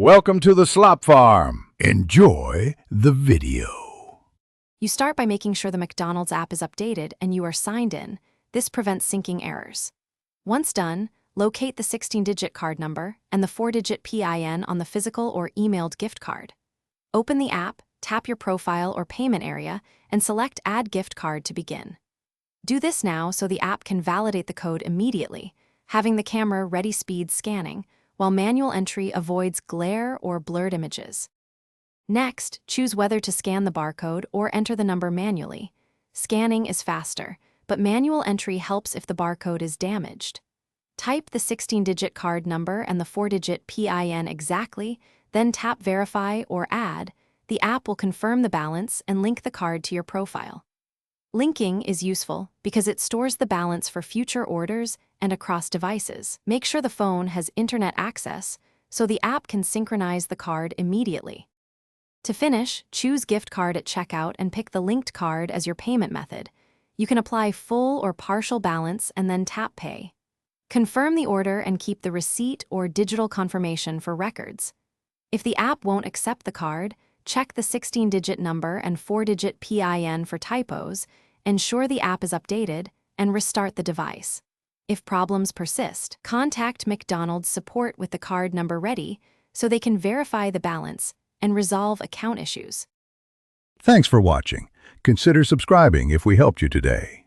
Welcome to the Slop Farm. Enjoy the video. You start by making sure the McDonald's app is updated and you are signed in. This prevents syncing errors. Once done, locate the 16-digit card number and the 4-digit PIN on the physical or emailed gift card. Open the app, tap your profile or payment area, and select Add Gift Card to begin. Do this now so the app can validate the code immediately, having the camera ready speed scanning, while manual entry avoids glare or blurred images. Next, choose whether to scan the barcode or enter the number manually. Scanning is faster, but manual entry helps if the barcode is damaged. Type the 16-digit card number and the 4-digit PIN exactly, then tap Verify or Add. The app will confirm the balance and link the card to your profile. Linking is useful because it stores the balance for future orders and across devices. Make sure the phone has internet access so the app can synchronize the card immediately. To finish, choose Gift Card at checkout and pick the linked card as your payment method. You can apply full or partial balance and then tap Pay. Confirm the order and keep the receipt or digital confirmation for records. If the app won't accept the card, check the 16-digit number and 4-digit PIN for typos, ensure the app is updated, and restart the device. If problems persist, contact McDonald's support with the card number ready so they can verify the balance and resolve account issues. Thanks for watching. Consider subscribing if we helped you today.